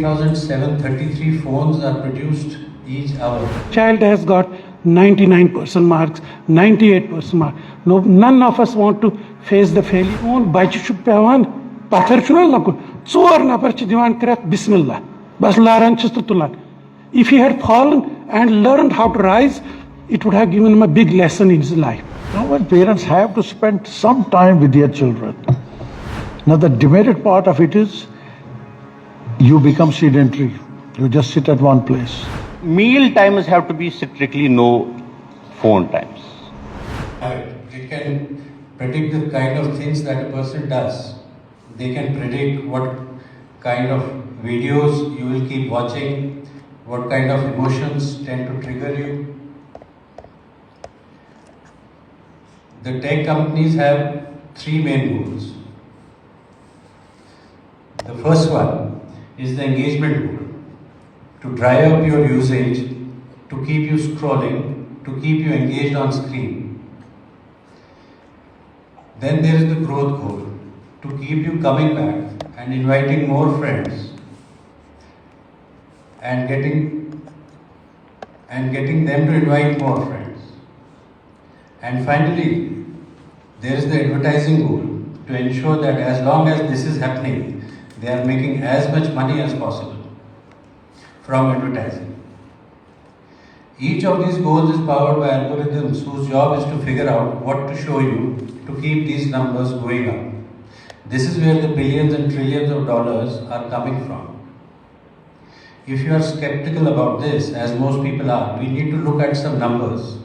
68,733 phones are produced each hour. Child has got 99% marks, 98% marks. No, none of us want to face the failure. On bachu pewan pathar chunal nakul. Tzor nafar chi diwan krat bismillah. Bas laran chistutulan. If he had fallen and learned how to rise, it would have given him a big lesson in his life. Now, when parents have to spend some time with their children, now the demerit part of it is you become sedentary. You just sit at one place. Meal times have to be strictly no phone times. It can predict the kind of things that a person does. They can predict what kind of videos you will keep watching, what kind of emotions tend to trigger you. The tech companies have three main goals. The first one is the engagement goal, to drive up your usage, to keep you scrolling, to keep you engaged on screen. Then there is the growth goal, to keep you coming back and inviting more friends and getting them to invite more friends. And finally, there is the advertising goal, to ensure that as long as this is happening, they are making as much money as possible from advertising. Each of these goals is powered by algorithms whose job is to figure out what to show you to keep these numbers going up. This is where the billions and trillions of dollars are coming from. If you are skeptical about this, as most people are, we need to look at some numbers.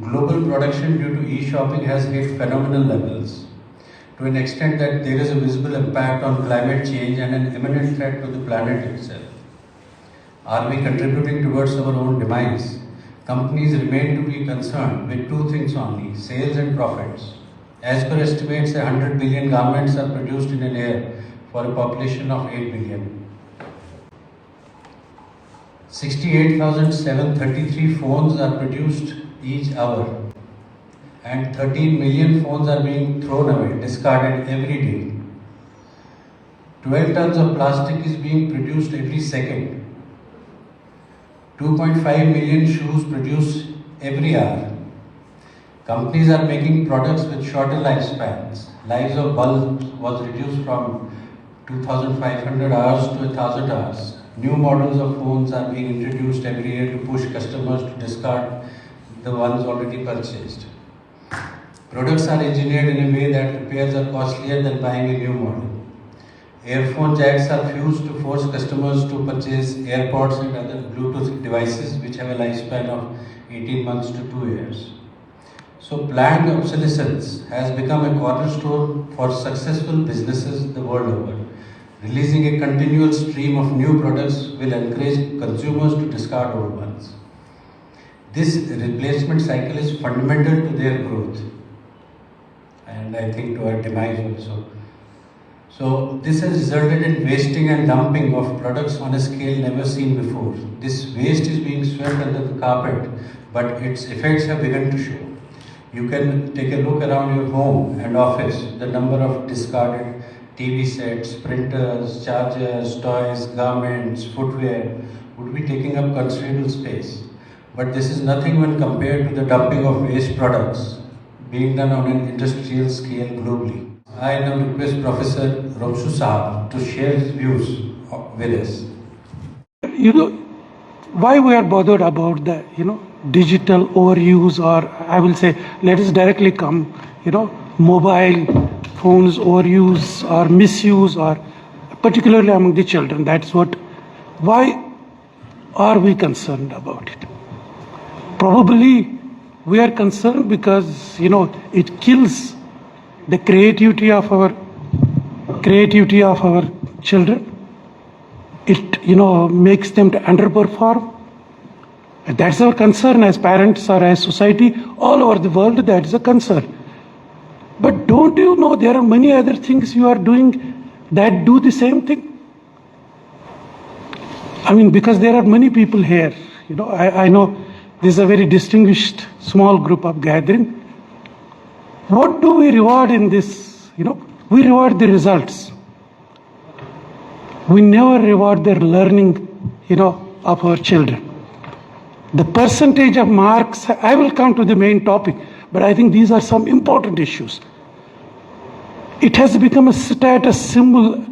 Global production due to e-shopping has hit phenomenal levels, to an extent that there is a visible impact on climate change and an imminent threat to the planet itself. Are we contributing towards our own demise? Companies remain to be concerned with two things only, sales and profits. As per estimates, 100 billion garments are produced in a year for a population of 8 billion. 68,733 phones are produced each hour, and 13 million phones are being thrown away, discarded every day. 12 tons of plastic is being produced every second. 2.5 million shoes produced every hour. Companies are making products with shorter lifespans. Lives of bulbs was reduced from 2,500 hours to 1,000 hours. New models of phones are being introduced every year to push customers to discard the ones already purchased. Products are engineered in a way that repairs are costlier than buying a new model. Earphone jacks are fused to force customers to purchase AirPods and other Bluetooth devices which have a lifespan of 18 months to 2 years. So planned obsolescence has become a cornerstone for successful businesses the world over. Releasing a continual stream of new products will encourage consumers to discard old ones. This replacement cycle is fundamental to their growth, and I think to our demise also. So this has resulted in wasting and dumping of products on a scale never seen before. This waste is being swept under the carpet, but its effects have begun to show. You can take a look around your home and office, the number of discarded TV sets, printers, chargers, toys, garments, footwear would be taking up considerable space. But this is nothing when compared to the dumping of waste products being done on an industrial scale globally. I now request Professor Ramshu Saab to share his views with us. You know, why we are bothered about the, digital overuse, or I will say, let us directly come, mobile phones overuse or misuse, or particularly among the children. That's why are we concerned about it? Probably we are concerned because, it kills the creativity of our children. It, makes them to underperform. And that's our concern as parents or as society all over the world. That is a concern. But don't you know there are many other things you are doing that do the same thing? I mean, because there are many people here. I know this is a very distinguished small group of gathering. What do we reward in this? We reward the results. we never reward their learning, of our children. The percentage of marks, I will come to the main topic, but I think these are some important issues. It has become a status symbol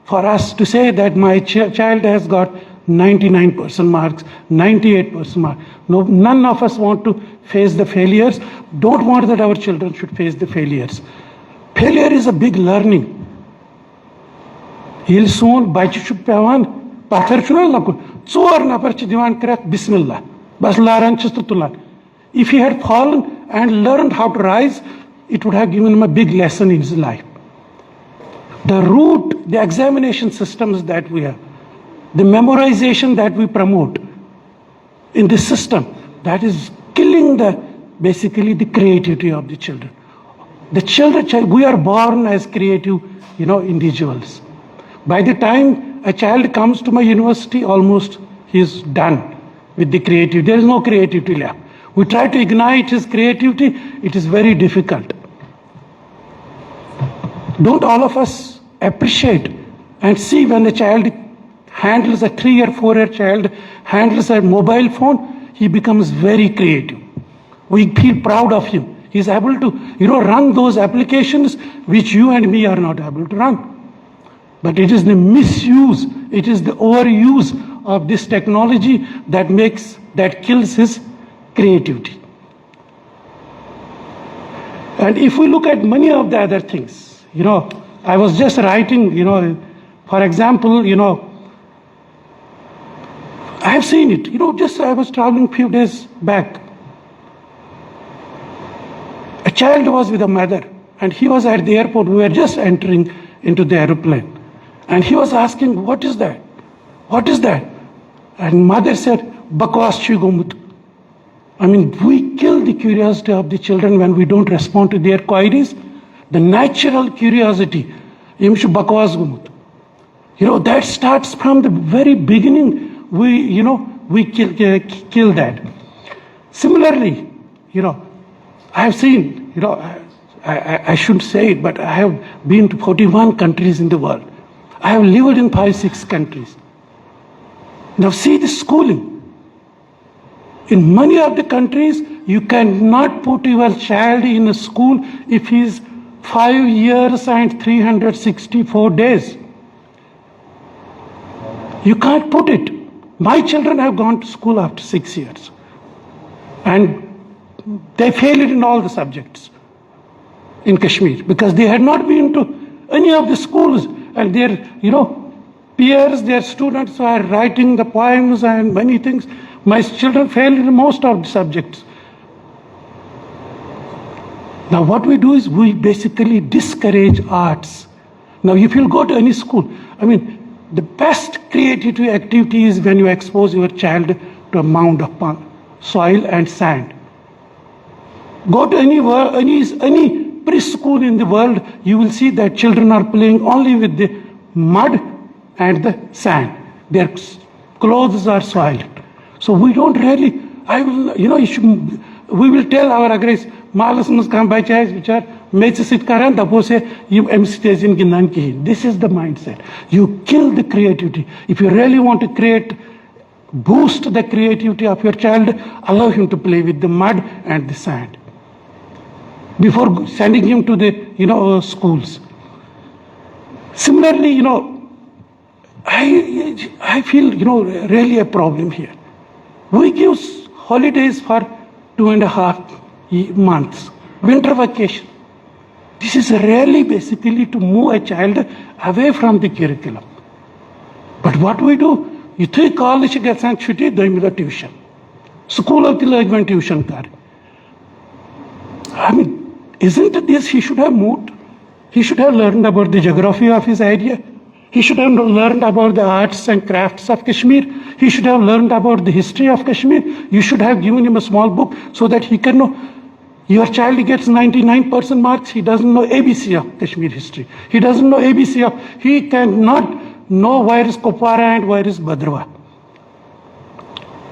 for us to say that my child has got 99% marks, 98% marks. No, none of us want to face the failures, don't want that our children should face the failures. Failure is a big learning. Yel son bachi chu pewan pathar chunal nakul 4 nafar chi diwan krak bismillah bas laran chist tulan. If he had fallen and learned how to rise, it would have given him a big lesson in his life. The root, the examination systems that we have, the memorization that we promote in this system, that is killing basically the creativity of the children. The children, we are born as creative, individuals. By the time a child comes to my university, almost he is done with the creativity. There is no creativity left. We try to ignite his creativity, it is very difficult. Don't all of us appreciate and see when a child handles a 3 or 4 year child, handles a mobile phone, he becomes very creative. We feel proud of him. He is able to, run those applications which you and me are not able to run. But it is the misuse, it is the overuse of this technology that kills his creativity. And if we look at many of the other things, I was just writing, for example, I have seen it, I was traveling a few days back. A child was with a mother and he was at the airport. We were just entering into the airplane. And he was asking, what is that? What is that? And mother said, Bakwas Chigumut. I mean, we kill the curiosity of the children when we don't respond to their queries. The natural curiosity, Bakwas Gumut. That starts from the very beginning. We kill that. Similarly, I have seen, I shouldn't say it, but I have been to 41 countries in the world. I have lived in 5-6 countries. Now see the schooling. In many of the countries, you cannot put your child in a school if he is 5 years and 364 days. You can't put it. My children have gone to school after 6 years. And they failed in all the subjects in Kashmir because they had not been to any of the schools, and their peers, their students are writing the poems and many things. My children failed in most of the subjects. Now what we do is we basically discourage arts. Now if you go to any school, the best creative activity is when you expose your child to a mound of soil and sand. Go to any preschool in the world, you will see that children are playing only with the mud and the sand. Their clothes are soiled. So we don't really, we will tell our agres, malas muskam by chais, which are mechisit karan, tapose you emstation ginan ki. This is the mindset. You kill the creativity. If you really want to boost the creativity of your child, allow him to play with the mud and the sand before sending him to the schools. Similarly, I feel really a problem here. We give holidays for 2.5 months, winter vacation. This is really basically to move a child away from the curriculum. But what we do, you think college gets and chuti doing tuition. School of the tuition kar. Isn't this he should have moved? He should have learned about the geography of his area. He should have learned about the arts and crafts of Kashmir. He should have learned about the history of Kashmir. You should have given him a small book so that he can know. Your child gets 99% marks. He doesn't know ABC of Kashmir history. He doesn't know ABC of, he cannot know where is Kopara and where is Bhadrawa.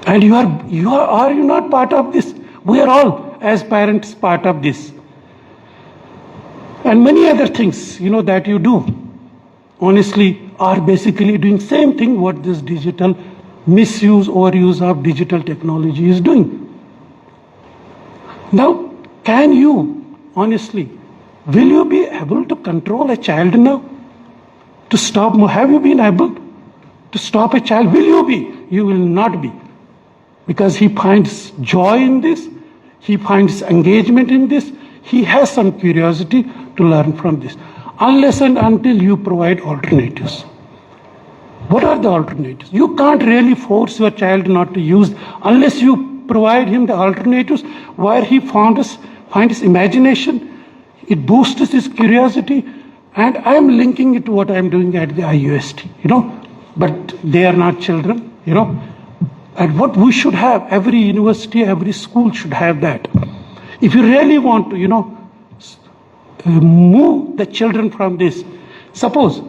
And are you not part of this? We are all, as parents, part of this. And many other things, that you do, honestly, are basically doing same thing what this digital misuse or use of digital technology is doing. Now, can you, honestly, will you be able to control a child now? To stop, have you been able to stop a child? Will you be? You will not be. Because he finds joy in this, he finds engagement in this, he has some curiosity to learn from this. Unless and until you provide alternatives. What are the alternatives? You can't really force your child not to use unless you provide him the alternatives where he finds his imagination, it boosts his curiosity, and I am linking it to what I am doing at the IUST, but they are not children, and what we should have, every university, every school should have that. If you really want to, move the children from this, suppose,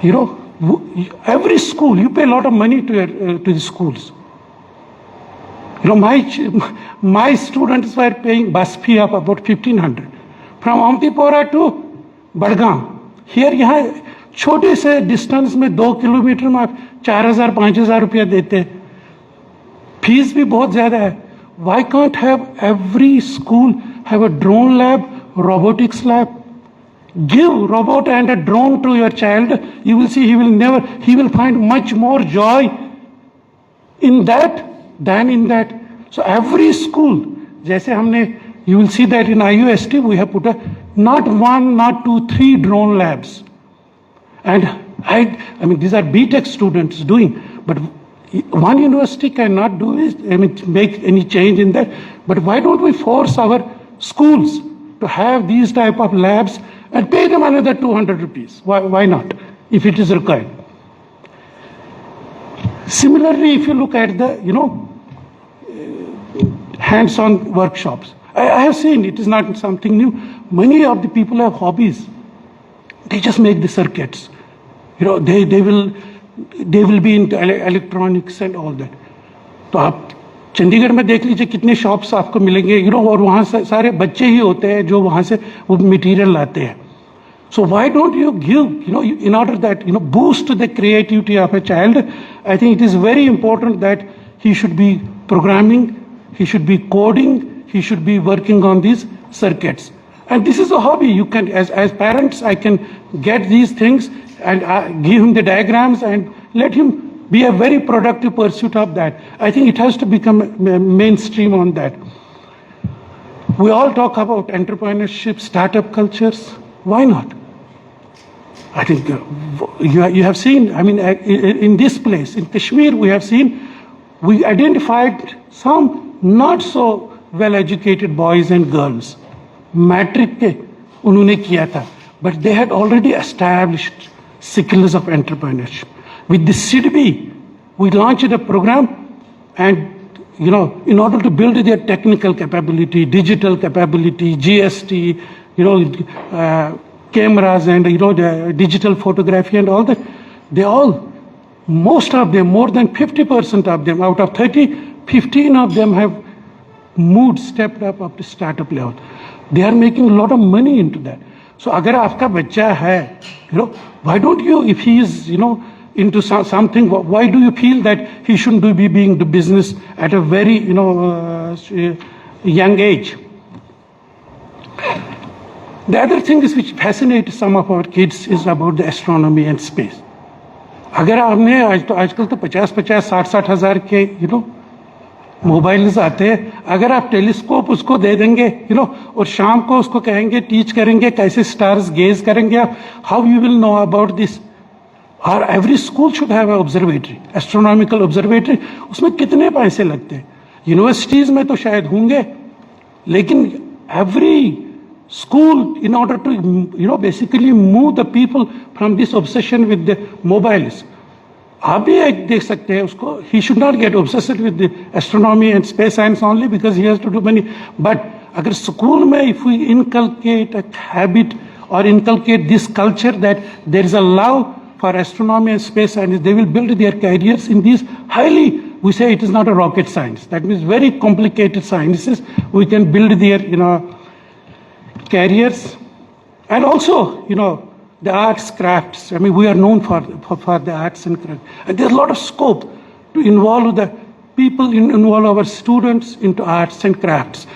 every school, you pay a lot of money to the schools. My students were paying bus fee of about 1,500 from Amtipora to Badgaon. Here, यहाँ छोटे से distance में 2 kilometre में आप 4,000-5,000 रुपया देते हैं. Fees भी बहुत ज़्यादा है. Why can't have every school have a drone lab, robotics lab? Give robot and a drone to your child. You will see he will find much more joy in that than in that. So every school, जैसे हमने, you will see that in IUST we have put not 1, not 2, 3 drone labs. And I mean these are BTech students doing, but one university cannot do it, make any change in that. But why don't we force our schools to have these type of labs and pay them another 200 rupees? Why not, if it is required? Similarly, if you look at the, hands-on workshops, I have seen, it is not something new. Many of the people have hobbies. They just make the circuits. They will be into electronics and all that. तो आप चंडीगढ़ में देख लीजिए कितने shops आपको मिलेंगे, और वहाँ से सारे बच्चे ही होते हैं जो वहाँ से वो मटेरियल लाते हैं. So why don't you give, in order that, boost the creativity of a child? I think it is very important that he should be programming, he should be coding, he should be working on these circuits. And this is a hobby. You can, as parents, I can get these things and give him the diagrams and let him be a very productive pursuit of that. I think it has to become mainstream on that. We all talk about entrepreneurship, startup cultures. Why not? I think you have seen, in this place, in Kashmir, we identified some not so well-educated boys and girls. Matric के उन्होंने किया था, but they had already established skills of entrepreneurship. With the SIDBI, we launched a program, and in order to build their technical capability, digital capability, GST, cameras and the digital photography and all that, most of them, more than 50% of them, out of 30, 15 of them have stepped up to startup level. They are making a lot of money into that. So agar aapka bachcha hai, why don't you, if he is, into something, why do you feel that he shouldn't be doing the business at a very, young age? The other thing is which fascinates some of our kids is about the astronomy and space. अगर आपने आजकल तो 50-60 हज़ार के mobiles आते हैं, अगर आप टेलीस्कोप उसको दे देंगे और शाम को उसको कहेंगे टीच करेंगे कैसे स्टार्स गेज करेंगे आप, how you will know about this. और every school should have observatory, astronomical observatory. उसमें कितने पैसे लगते हैं? यूनिवर्सिटीज में तो शायद होंगे, लेकिन every school, in order to basically move the people from this obsession with the mobiles. आप भी एक देख सकते हैं उसको, he should not get obsessed with the astronomy and space science only because he has to do many. But अगर school में if we inculcate a habit or inculcate this culture that there is a love for astronomy and space science, they will build their careers in these highly, we say it is not a rocket science. That means very complicated sciences. We can build their, careers. And also, the arts, crafts. I mean, we are known for the arts and crafts. And there's a lot of scope to involve the people, involve our students into arts and crafts.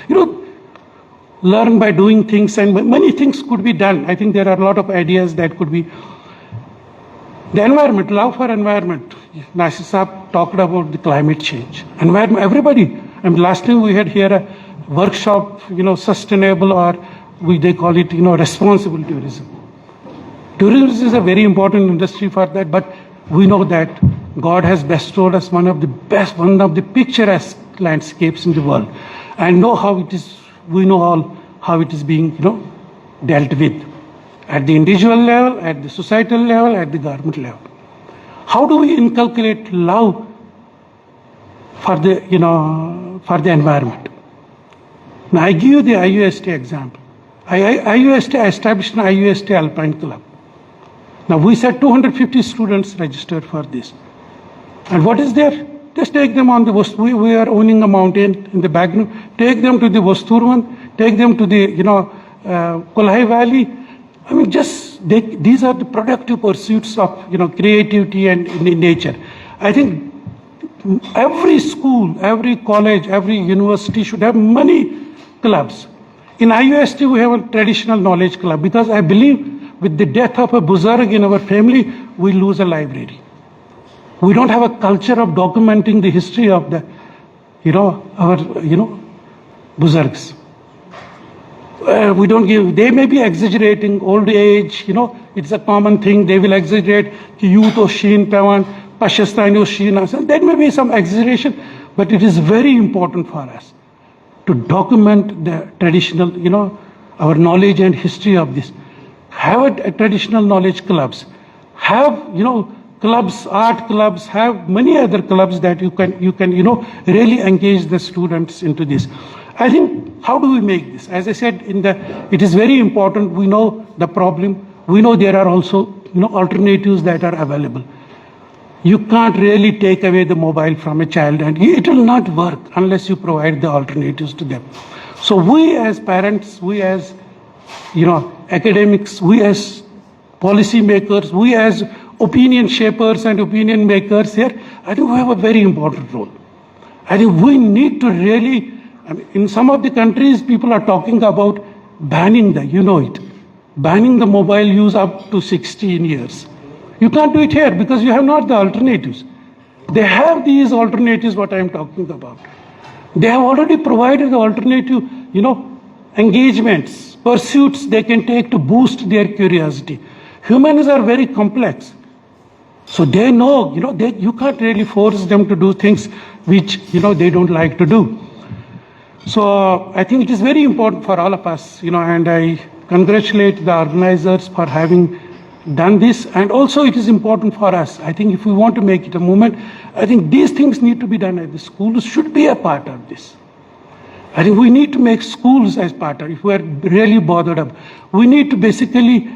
Learn by doing things, and many things could be done. I think there are a lot of ideas that could be. The environment, love for environment. Nasir Saab talked about the climate change. Environment, everybody. Last time we had here a workshop, sustainable, or they call it, responsible tourism. Tourism is a very important industry for that, but we know that God has bestowed us one of the picturesque landscapes in the world, and know how it is. We know all how it is being, dealt with at the individual level, at the societal level, at the government level. How do we inculcate love for the, for the environment? Now, I give you the IUST example. IUST established an IUST Alpine Club. Now, we said 250 students registered for this. And what is there? Just take them on the we are owning a mountain in the background. Take them to the Vasturvan, take them to the, Kolhai Valley. I mean, these are the productive pursuits of, creativity and in nature. I think every school, every college, every university should have many clubs. In IUST, we have a traditional knowledge club, because I believe with the death of a Buzurg in our family, we lose a library. We don't have a culture of documenting the history of the, our, Buzurgs. We don't give, they may be exaggerating old age, it's a common thing. They will exaggerate, youth or Sheen Pawan, Pashastani or Sheen. There may be some exaggeration, but it is very important for us to document the traditional, our knowledge and history of this. Have a traditional knowledge clubs. Have, clubs, art clubs, have many other clubs that you can, really engage the students into this. I think, how do we make this? As I said, it is very important. We know the problem. We know there are also, alternatives that are available. You can't really take away the mobile from a child, and it will not work unless you provide the alternatives to them. So we as parents, we as, academics, we as policy makers, we as opinion shapers and opinion makers here, I think we have a very important role. I think we need to really, in some of the countries, people are talking about banning banning the mobile use up to 16 years. You can't do it here because you have not the alternatives. They have these alternatives, what I am talking about. They have already provided the alternative, engagements, pursuits they can take to boost their curiosity. Humans are very complex. So they know, you can't really force them to do things which, they don't like to do. So I think it is very important for all of us, and I congratulate the organizers for having done this. And also it is important for us. I think if we want to make it a movement, I think these things need to be done at the schools should be a part of this. I think we need to make schools as part of it. If we are really bothered up, we need to basically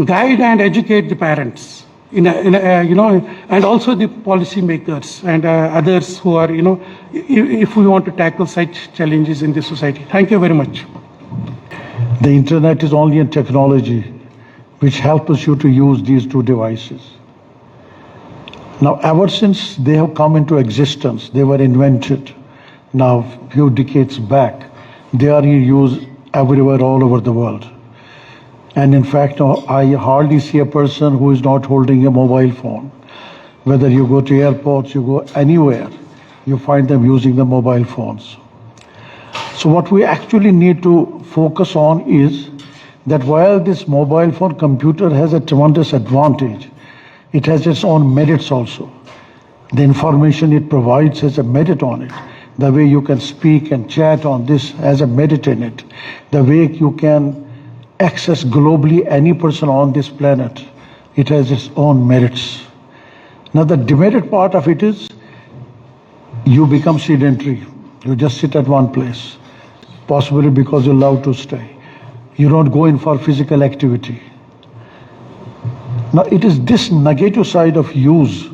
guide and educate the parents, and also the policy makers and others who are, if we want to tackle such challenges in the society. Thank you very much. The internet is only a technology which helps you to use these two devices. Now, ever since they have come into existence, they were invented now a few decades back, they are in use everywhere, all over the world. And in fact, I hardly see a person who is not holding a mobile phone. Whether you go to airports, you go anywhere, you find them using the mobile phones. So what we actually need to focus on is that while this mobile phone computer has a tremendous advantage, it has its own merits also. The information it provides has a merit on it. The way you can speak and chat on this has a merit in it. The way you can access globally any person on this planet, it has its own merits. Now the demerit part of it is you become sedentary. You just sit at one place, possibly because you love to stay. You don't go in for physical activity. Now it is this negative side of use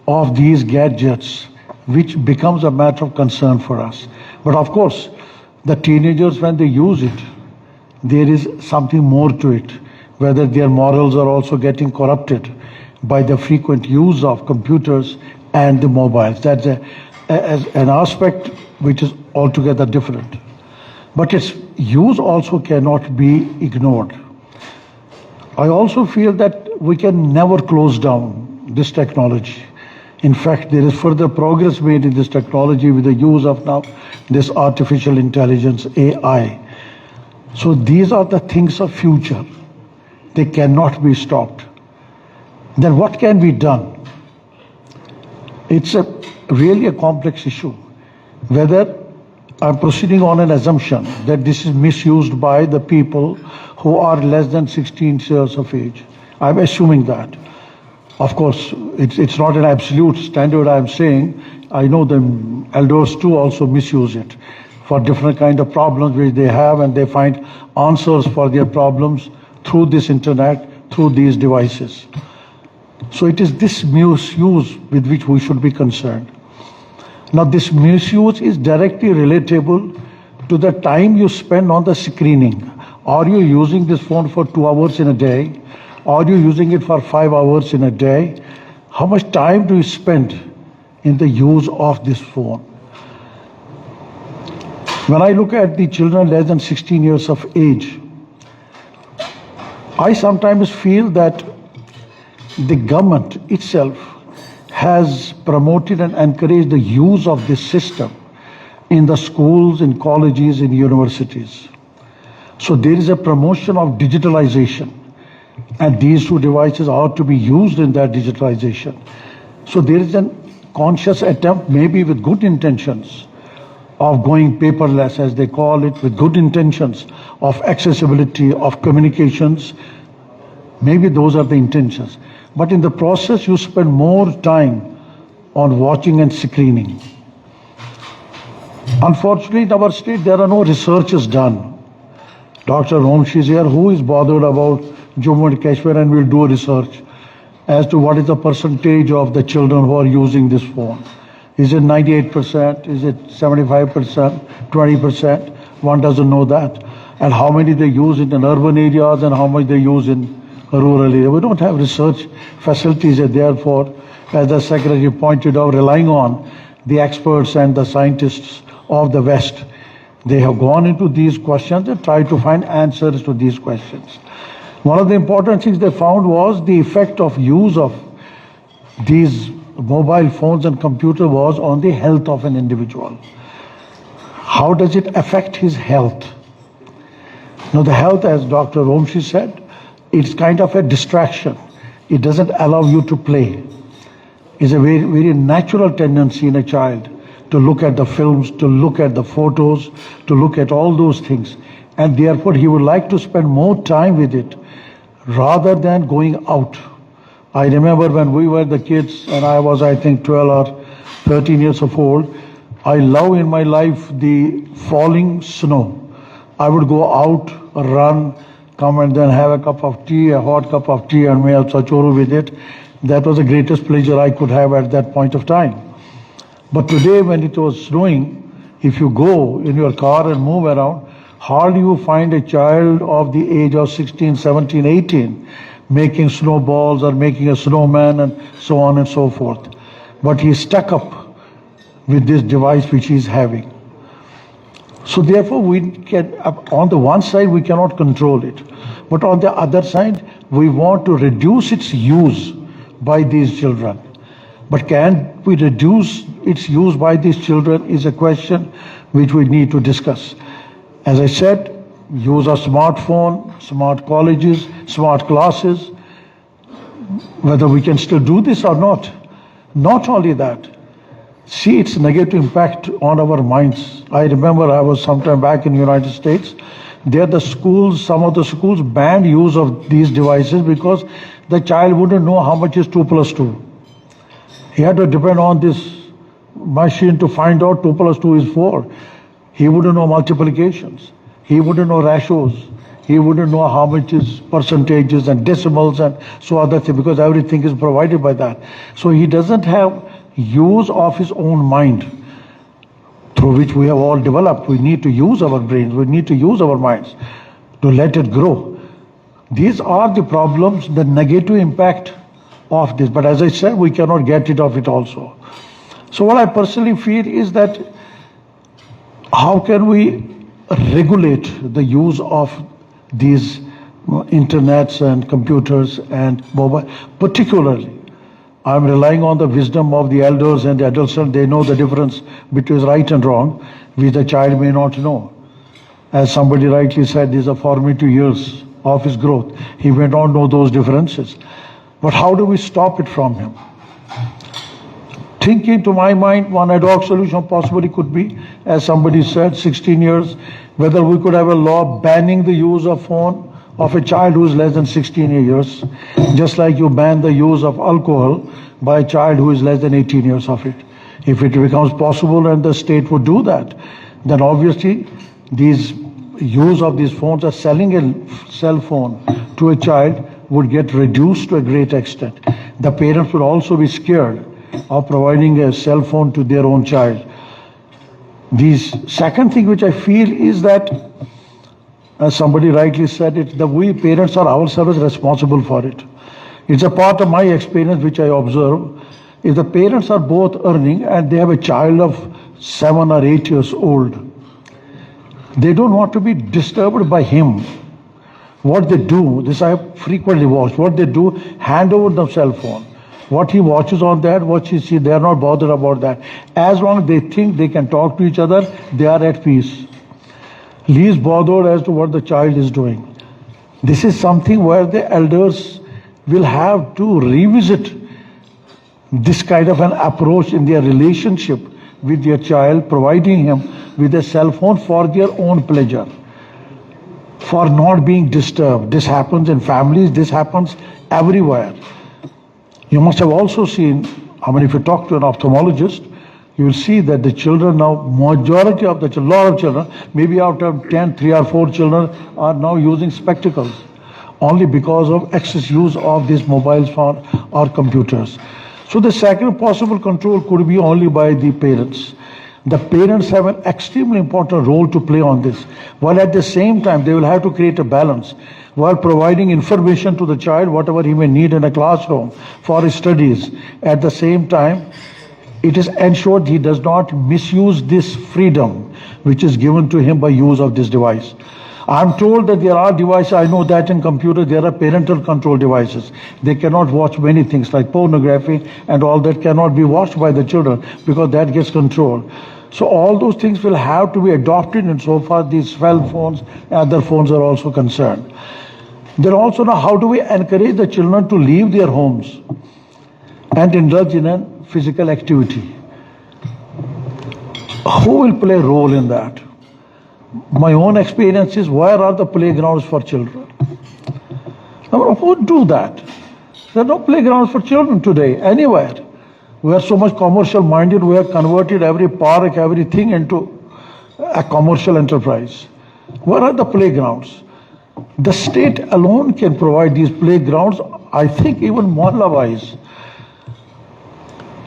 of these gadgets which becomes a matter of concern for us. But of course, the teenagers, when they use it, there is something more to it. whether their morals are also getting corrupted by the frequent use of computers and the mobiles. That's an aspect which is altogether different. But its use also cannot be ignored. I also feel that we can never close down this technology. In fact, there is further progress made in this technology with the use of now this artificial intelligence, AI. So these are the things of future. They cannot be stopped. Then what can be done? It's really a complex issue. Whether I'm proceeding on an assumption that this is misused by the people who are less than 16 years of age. I'm assuming that. Of course, it's not an absolute standard I'm saying. I know the elders too also misuse it for different kind of problems which they have, and they find answers for their problems through this internet, through these devices. So it is this misuse with which we should be concerned. Now this misuse is directly relatable to the time you spend on the screening. Are you using this phone for 2 hours in a day? Are you using it for 5 hours in a day? How much time do you spend in the use of this phone? When I look at the children less than 16 years of age, I sometimes feel that the government itself has promoted and encouraged the use of this system in the schools, in colleges, in universities. So there is a promotion of digitalization, and these two devices are to be used in that digitalization. So there is a conscious attempt, maybe with good intentions, of going paperless, as they call it, with good intentions of accessibility, of communications. Maybe those are the intentions. But in the process, you spend more time on watching and screening. Unfortunately, in our state, there are no researches done. Dr. Romshi is here, who is bothered about Jammu and Kashmir, and will do research as to what is the percentage of the children who are using this phone. Is it 98%? Is it 75%? 20%? One doesn't know that. And how many they use it in urban areas and how much they use in rural areas. We don't have research facilities, and therefore, as the Secretary pointed out, relying on the experts and the scientists of the West. They have gone into these questions and tried to find answers to these questions. One of the important things they found was the effect of use of these mobile phones and computer was on the health of an individual. How does it affect his health? Now the health, as Dr. Romshi said, it's kind of a distraction. It doesn't allow you to play. It's a very, very natural tendency in a child to look at the films, to look at the photos, to look at all those things. And therefore he would like to spend more time with it rather than going out. I remember when we were the kids, and I was, I think, 12 or 13 years of old, I love in my life the falling snow. I would go out, run, come and then have a cup of tea, a hot cup of tea, and may have sachoru with it. That was the greatest pleasure I could have at that point of time. But today, when it was snowing, if you go in your car and move around, hardly you find a child of the age of 16, 17, 18 making snowballs or making a snowman and so on and so forth. But he's stuck up with this device which he's having. So therefore we can, on the one side we cannot control it, but on the other side we want to reduce its use by these children. But can we reduce its use by these children is a question which we need to discuss. As I said, use of smartphone, smart colleges, smart classes, whether we can still do this or not. Not only that, see its negative impact on our minds. I remember I was sometime back in the United States. There the schools, some of the schools banned use of these devices because the child wouldn't know how much is 2 plus 2. He had to depend on this machine to find out 2 plus 2 is 4. He wouldn't know multiplications. He wouldn't know ratios. He wouldn't know how much is percentages and decimals and so other things, because everything is provided by that. So he doesn't have use of his own mind, through which we have all developed. We need to use our brains. We need to use our minds to let it grow. These are the problems, the negative impact of this. But as I said, we cannot get rid of it also. So what I personally feel is that how can we regulate the use of these internets and computers and mobile, particularly. I'm relying on the wisdom of the elders and the adults, and they know the difference between right and wrong, which the child may not know. As somebody rightly said, these are formative years of his growth. He may not know those differences. But how do we stop it from him? Thinking to my mind, one ad hoc solution possibly could be, as somebody said, 16 years, whether we could have a law banning the use of phone of a child who is less than 16 years, just like you ban the use of alcohol by a child who is less than 18 years of it. If it becomes possible and the state would do that, then obviously these use of these phones or selling a cell phone to a child would get reduced to a great extent. The parents would also be scared of providing a cell phone to their own child. The second thing which I feel is that, as somebody rightly said it, that we parents are ourselves responsible for it. It's a part of my experience which I observe. If the parents are both earning and they have a child of 7 or 8 years old, they don't want to be disturbed by him. What they do, this I have frequently watched, what they do, hand over the cell phone. What he watches on that, what he sees, they are not bothered about that. As long as they think they can talk to each other, they are at peace. Least bothered as to what the child is doing. This is something where the elders will have to revisit this kind of an approach in their relationship with their child, providing him with a cell phone for their own pleasure, for not being disturbed. This happens in families, this happens everywhere. You must have also seen, if you talk to an ophthalmologist, you will see that the children now, majority of the children, lot of children, maybe out of 10, 3 or 4 children are now using spectacles only because of excess use of these mobile phones or computers. So the second possible control could be only by the parents. The parents have an extremely important role to play on this, while at the same time they will have to create a balance while providing information to the child, whatever he may need in a classroom for his studies. At the same time, it is ensured he does not misuse this freedom which is given to him by use of this device. I'm told that there are devices, I know that in computers there are parental control devices. They cannot watch many things like pornography and all that cannot be watched by the children because that gets controlled. So all those things will have to be adopted, and so far these cell phones and other phones are also concerned. Then also now, how do we encourage the children to leave their homes and indulge in a physical activity? Who will play a role in that? My own experience is, where are the playgrounds for children? Who would do that? There are no playgrounds for children today, anywhere. We are so much commercial minded, we have converted every park, everything into a commercial enterprise. Where are the playgrounds? The state alone can provide these playgrounds, I think even mohalla wise.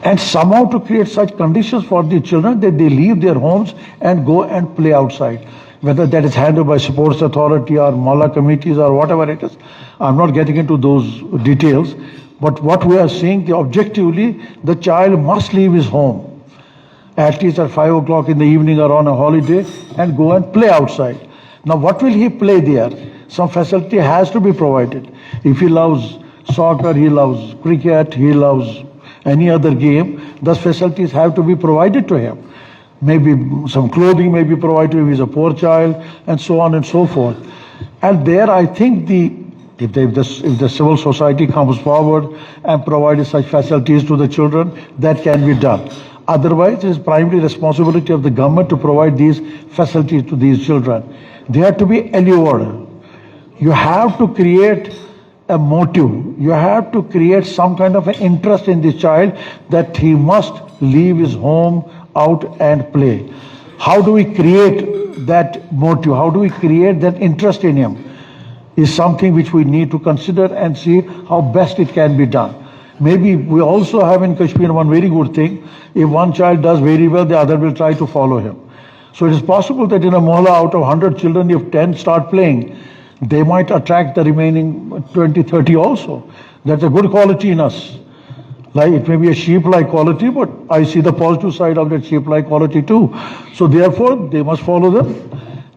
And somehow to create such conditions for the children that they leave their homes and go and play outside. Whether that is handled by sports authority or mohalla committees or whatever it is. I'm not getting into those details. But what we are seeing, objectively, the child must leave his home, at least at 5 o'clock in the evening or on a holiday, and go and play outside. Now what will he play there? Some facility has to be provided. If he loves soccer, he loves cricket, he loves any other game, those facilities have to be provided to him. Maybe some clothing may be provided if he's a poor child, and so on and so forth. And there I think if the civil society comes forward and provides such facilities to the children, that can be done. Otherwise, it is primarily responsibility of the government to provide these facilities to these children. They have to be allured. You have to create a motive. You have to create some kind of an interest in the child that he must leave his home out and play. How do we create that motive? How do we create that interest in him? Is something which we need to consider and see how best it can be done. Maybe we also have in Kashmir one very good thing. If one child does very well, the other will try to follow him. So it is possible that in a mohalla, out of 100 children, if 10 start playing, they might attract the remaining 20, 30 also. That's a good quality in us. Like it may be a sheep-like quality, but I see the positive side of that sheep-like quality too. So therefore, they must follow them.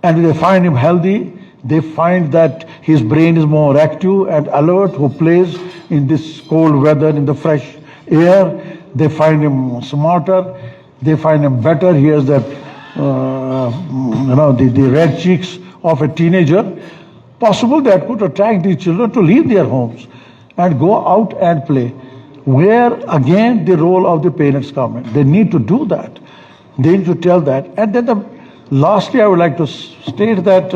And if they find him healthy, they find that his brain is more active and alert, who plays in this cold weather, in the fresh air. They find him smarter. They find him better. He has that, the red cheeks of a teenager. Possible that could attract these children to leave their homes and go out and play. Where again the role of the parents come in. They need to do that. They need to tell that. And then lastly, I would like to state that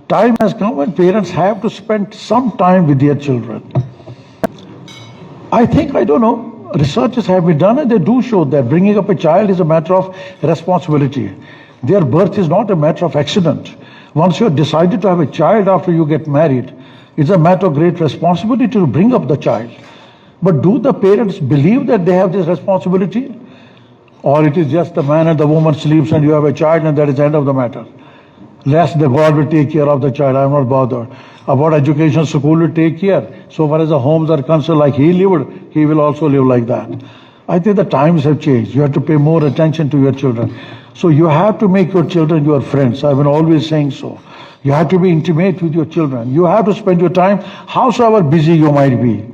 time has come when parents have to spend some time with their children. I think, I don't know, researches have been done and they do show that bringing up a child is a matter of responsibility. Their birth is not a matter of accident. Once you have decided to have a child after you get married, it's a matter of great responsibility to bring up the child. But do the parents believe that they have this responsibility? Or it is just the man and the woman sleeps and you have a child and that is the end of the matter? Lest the God will take care of the child, I am not bothered. About education, school will take care. So far as the homes are concerned, like he lived, he will also live like that. I think the times have changed. You have to pay more attention to your children. So you have to make your children your friends. I've been always saying so. You have to be intimate with your children. You have to spend your time, howsoever busy you might be.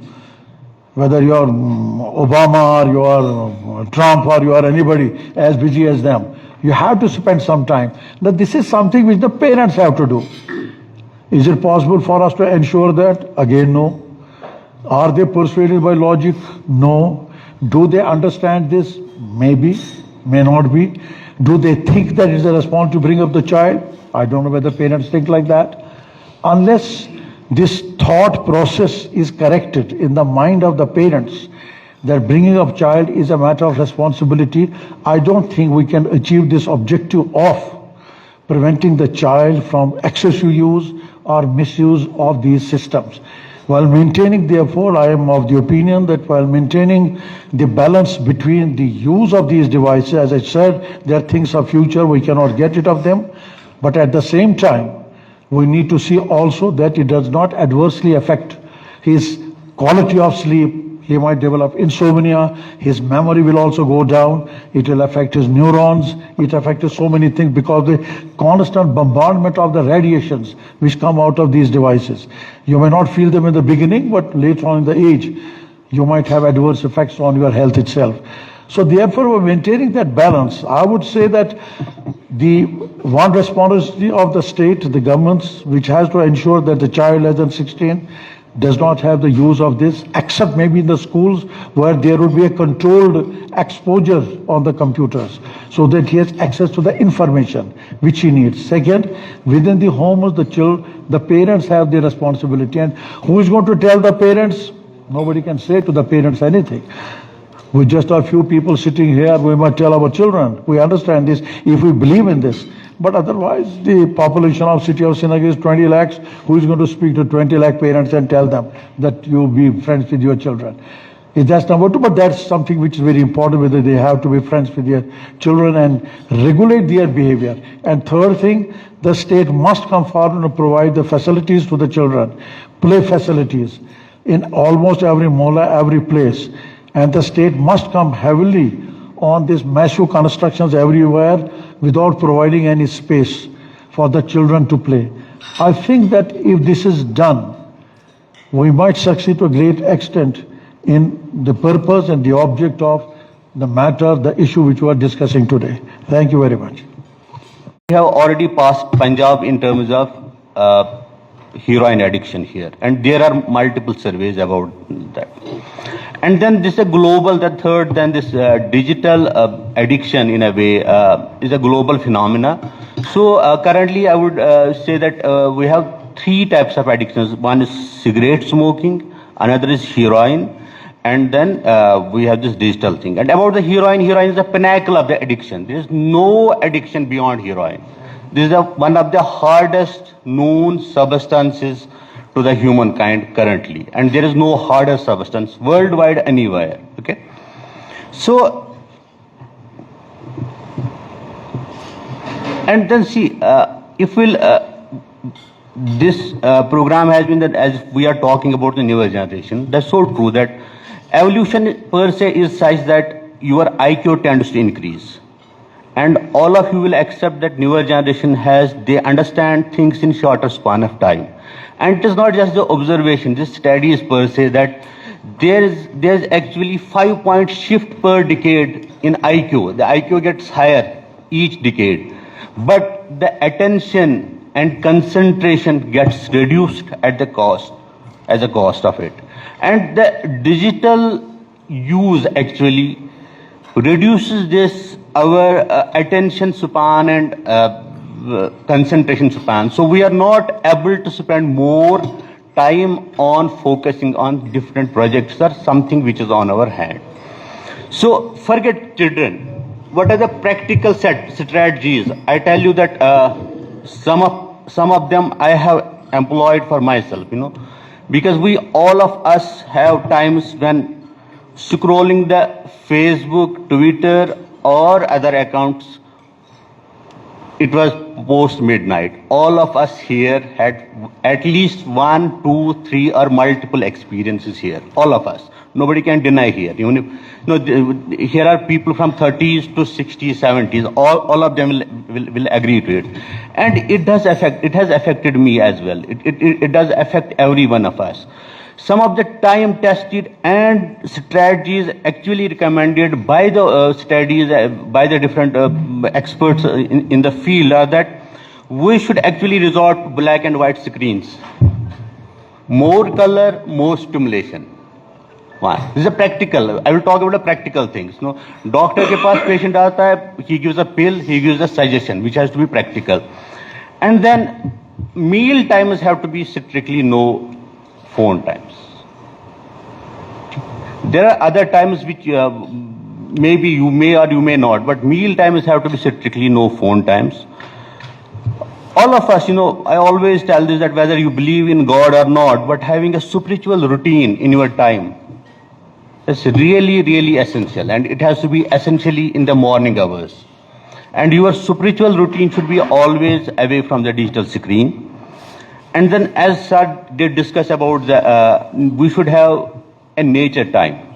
Whether you are Obama or you are Trump or you are anybody as busy as them. You have to spend some time. Now this is something which the parents have to do. Is it possible for us to ensure that? Again, no. Are they persuaded by logic? No. Do they understand this? Maybe, may not be. Do they think that it's a responsibility to bring up the child? I don't know whether parents think like that. Unless this thought process is corrected in the mind of the parents, that bringing up child is a matter of responsibility, I don't think we can achieve this objective of preventing the child from excessive use or misuse of these systems. While maintaining, therefore, I am of the opinion that while maintaining the balance between the use of these devices, as I said, they are things of future, we cannot get rid of them, but at the same time, we need to see also that it does not adversely affect his quality of sleep. He might develop insomnia, his memory will also go down, it will affect his neurons, it affects so many things because the constant bombardment of the radiations which come out of these devices. You may not feel them in the beginning, but later on in the age, you might have adverse effects on your health itself. So therefore, we're maintaining that balance. I would say that the one responsibility of the state, the governments, which has to ensure that the child less than 16 does not have the use of this, except maybe in the schools where there would be a controlled exposure on the computers so that he has access to the information which he needs. Second, within the homes, the parents have the responsibility. And who is going to tell the parents? Nobody can say to the parents anything. We just are few people sitting here, we must tell our children. We understand this if we believe in this. But otherwise, the population of city of Srinagar is 20 lakhs. Who is going to speak to 20 lakh parents and tell them that you be friends with your children? That's number two, but that's something which is very important, whether they have to be friends with their children and regulate their behavior. And third thing, the state must come forward and provide the facilities to the children, play facilities in almost every mola, every place. And the state must come heavily on these massive constructions everywhere without providing any space for the children to play. I think that if this is done, we might succeed to a great extent in the purpose and the object of the matter, the issue which we are discussing today. Thank you very much. We have already passed Punjab in terms of heroin addiction here, and there are multiple surveys about that. And then this is a global, the third, then this digital addiction in a way is a global phenomena. So currently I would say that we have three types of addictions. One is cigarette smoking, another is heroin, and then we have this digital thing. And about the heroin is the pinnacle of the addiction. There is no addiction beyond heroin. This is one of the hardest known substances to the humankind currently, and there is no harder substance worldwide anywhere. Okay, so and then see if we'll this program has been that as we are talking about the newer generation, that's so true that evolution per se is such that your IQ tends to increase. And all of you will accept that newer generation they understand things in shorter span of time. And it is not just the observation, this studies per se that there's actually 5-point shift per decade in IQ. The IQ gets higher each decade, but the attention and concentration gets reduced at the cost, as a cost of it. And the digital use actually reduces this, our attention span and concentration span. So we are not able to spend more time on focusing on different projects or something which is on our hand. So forget children. What are the practical strategies? I tell you that some of them I have employed for myself, because all of us have times when scrolling the Facebook, Twitter, or other accounts, it was post midnight. All of us here had at least 1, 2, 3 or multiple experiences here. All of us. Nobody can deny here. Even if, here are people from 30s to 60s, 70s. All of them will agree to it. And it has affected me as well. It does affect every one of us. Some of the time tested and strategies actually recommended by the studies, by the different experts in the field are that we should actually resort to black and white screens. More color, more stimulation. This is a practical. I will talk about the practical things. Doctor के पास patient आता है, he gives a pill, he gives a suggestion, which has to be practical. And then meal times have to be strictly no phone times. There are other times which maybe you may or you may not, but meal times have to be strictly no phone times. All of us, I always tell this that whether you believe in God or not, but having a spiritual routine in your time is really, really essential, and it has to be essentially in the morning hours. And your spiritual routine should be always away from the digital screen. And then, as Sir did discuss about we should have a nature time.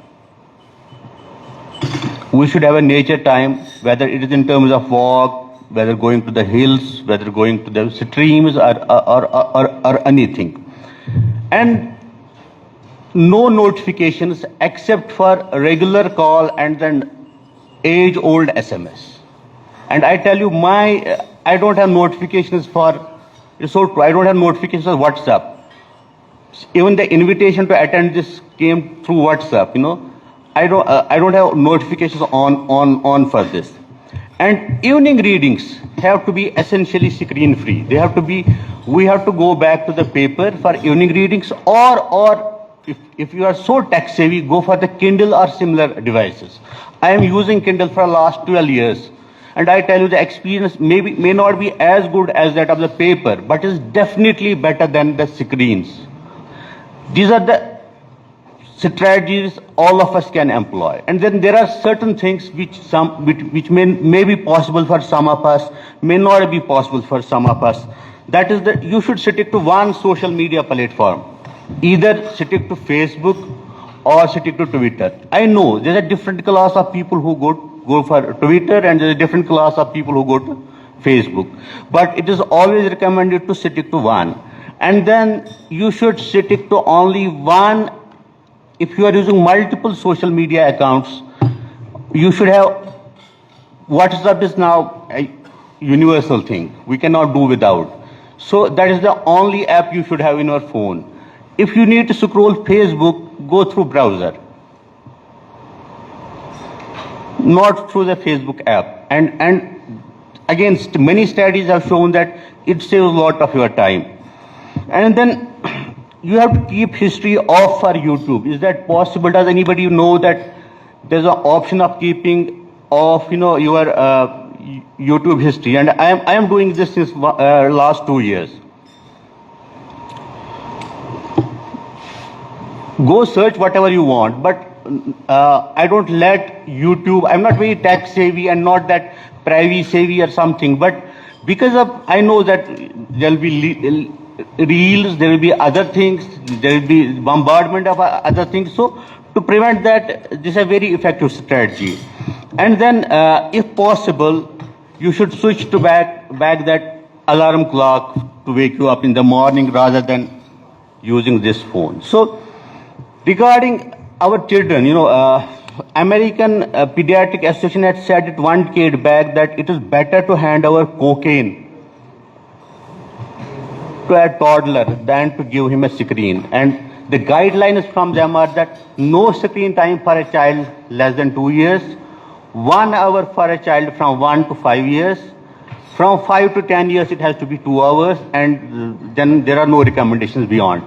We should have a nature time, whether it is in terms of walk, whether going to the hills, whether going to the streams or anything. And no notifications except for a regular call and then age-old SMS. And I tell you, I don't have notifications for. It's so true. I don't have notifications on WhatsApp. Even the invitation to attend this came through WhatsApp. I don't have notifications on for this. And evening readings have to be essentially screen free. We have to go back to the paper for evening readings, or if you are so tech savvy, go for the Kindle or similar devices. I am using Kindle for the last 12 years. And I tell you, the experience may not be as good as that of the paper, but is definitely better than the screens. These are the strategies all of us can employ. And then there are certain things which may be possible for some of us, may not be possible for some of us. That is that you should stick to one social media platform. Either stick to Facebook or stick to Twitter. I know there's a different class of people who go for Twitter, and there's a different class of people who go to Facebook. But it is always recommended to stick to one. And then you should stick to only one. If you are using multiple social media accounts, you should have. WhatsApp is now a universal thing. We cannot do without. So that is the only app you should have in your phone. If you need to scroll Facebook, go through browser, not through the Facebook app. And again, many studies have shown that it saves a lot of your time. And then you have to keep history off for YouTube. Is that possible? Does anybody know that there's an option of keeping off, your YouTube history? And I am doing this since last 2 years. Go search whatever you want, but I don't let YouTube. I'm not very tech savvy and not that privacy savvy or something. But because of I know that there'll be reels, there will be other things, there will be bombardment of other things. So to prevent that, this is a very effective strategy. And then, if possible, you should switch to back that alarm clock to wake you up in the morning rather than using this phone. So regarding our children, American Pediatric Association had said it one decade back that it is better to hand over cocaine to a toddler than to give him a screen. And the guidelines from them are that no screen time for a child less than 2 years, 1 hour for a child from 1 to 5 years, from 5 to 10 years it has to be 2 hours, and then there are no recommendations beyond.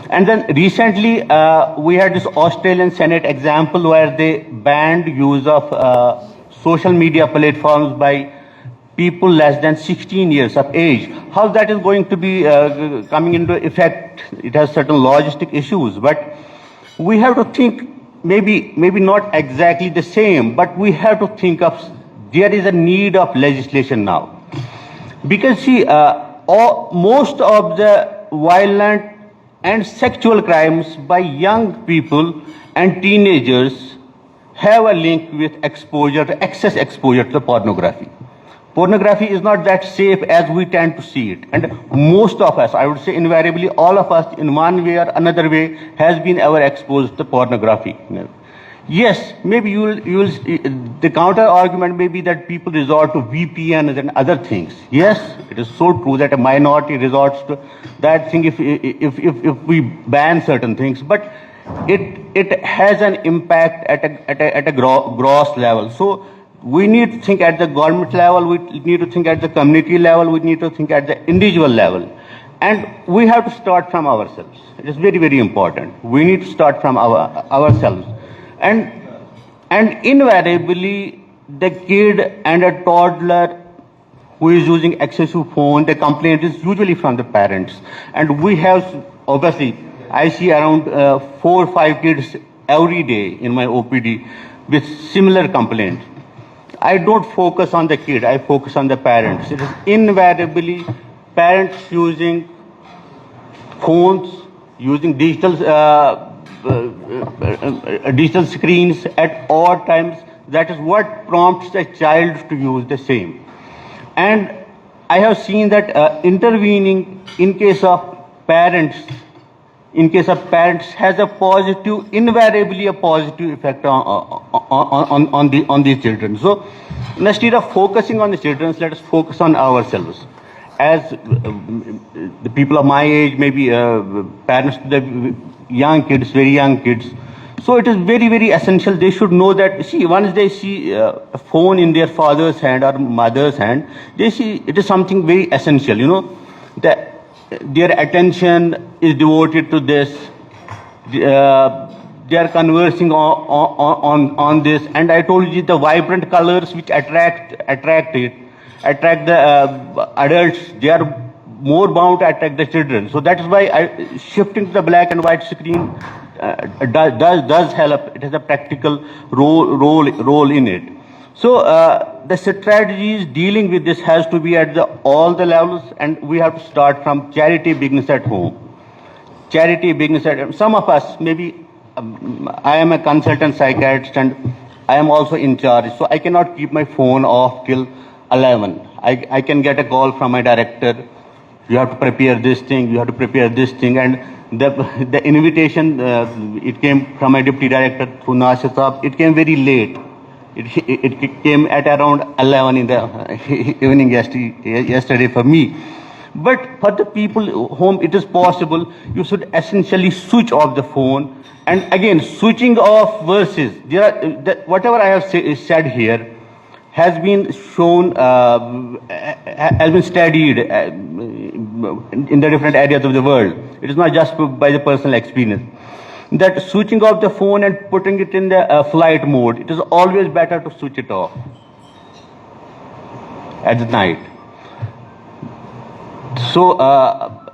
And then recently we had this Australian Senate example where they banned use of social media platforms by people less than 16 years of age. How that is going to be coming into effect? It has certain logistic issues, but we have to think maybe not exactly the same, but we have to think of there is a need of legislation now. Because see, most of the violent and sexual crimes by young people and teenagers have a link with excess exposure to pornography. Pornography is not that safe as we tend to see it. And most of us, I would say invariably all of us in one way or another way has been ever exposed to pornography. Yes, maybe the counter argument may be that people resort to VPNs and other things. Yes, it is so true that a minority resorts to that thing if we ban certain things, but it has an impact at a gross level. So we need to think at the government level, we need to think at the community level, we need to think at the individual level. And we have to start from ourselves. It is very, very important. We need to start from ourselves. And invariably, the kid and a toddler who is using excessive phone, the complaint is usually from the parents. And we have, obviously, I see around 4 or 5 kids every day in my OPD with similar complaints. I don't focus on the kid, I focus on the parents. It is invariably parents using phones, using digital screens at all times. That is what prompts a child to use the same. And I have seen that intervening in case of parents has a positive, invariably a positive effect on these children. So instead of focusing on the children, let us focus on ourselves. As the people of my age, maybe parents to the young kids, very young kids. So it is very, very essential. They should know that, see, once they see a phone in their father's hand or mother's hand, they see it is something very essential, that their attention is devoted to this. They are conversing on this. And I told you the vibrant colors which attract the adults, they are more bound to attract the children. So that is why shifting to the black and white screen does help. It has a practical role in it. So the strategies dealing with this has to be at all the levels, and we have to start from charity begins at home. Charity begins at home. Some of us, maybe I am a consultant psychiatrist and I am also in charge, so I cannot keep my phone off till 11. I can get a call from my director. You have to prepare this thing, you have to prepare this thing, and the invitation, it came from my deputy director through Nasir Saab. It came very late. It came at around 11 in the evening yesterday for me. But for the people whom it is possible, you should essentially switch off the phone. And again, switching off versus, whatever I have said here has been shown, has been studied in the different areas of the world. It is not just by the personal experience. That switching off the phone and putting it in the flight mode, it is always better to switch it off at the night. So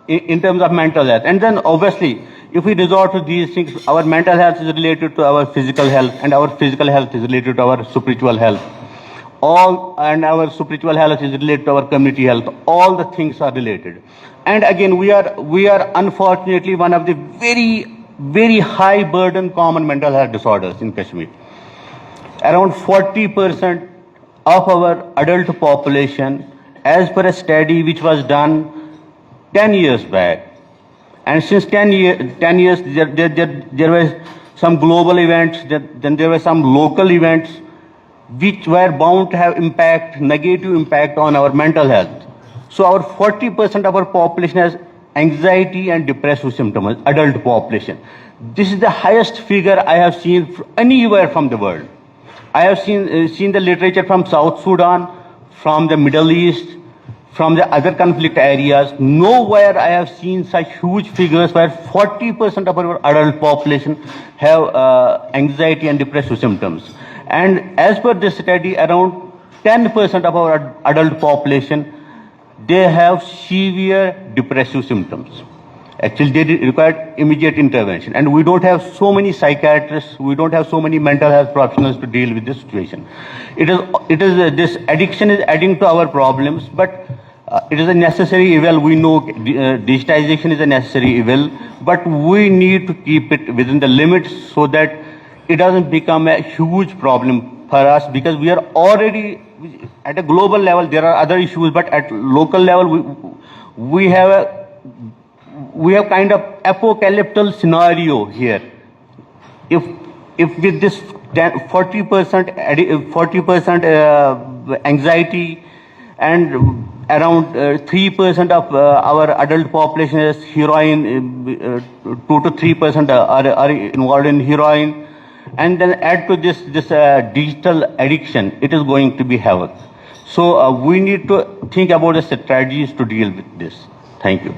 in terms of mental health, and then obviously if we resort to these things, our mental health is related to our physical health, and our physical health is related to our spiritual health. and our spiritual health is related to our community health. All the things are related. And again, we are unfortunately one of the very high burden common mental health disorders in Kashmir. Around 40% of our adult population, as per a study which was done 10 years back. And since 10 years, there were some global events, then there were some local events which were bound to have negative impact on our mental health. So our 40% of our population has anxiety and depressive symptoms, adult population. This is the highest figure I have seen anywhere from the world. I have seen the literature from South Sudan, from the Middle East, from the other conflict areas. Nowhere I have seen such huge figures where 40% of our adult population have anxiety and depressive symptoms. And as per this study, around 10% of our adult population, they have severe depressive symptoms. Actually, they require immediate intervention. And we don't have so many psychiatrists, we don't have so many mental health professionals to deal with this situation. This addiction is adding to our problems, but it is a necessary evil. We know digitization is a necessary evil, but we need to keep it within the limits so that it doesn't become a huge problem for us, because we are already at a global level. There are other issues, but at local level we have kind of apocalyptic scenario here. If with this 40% anxiety and around 3% of our adult population is heroin, 2 to 3% are involved in heroin, and then add to this digital addiction, it is going to be havoc. So we need to think about the strategies to deal with this. Thank you.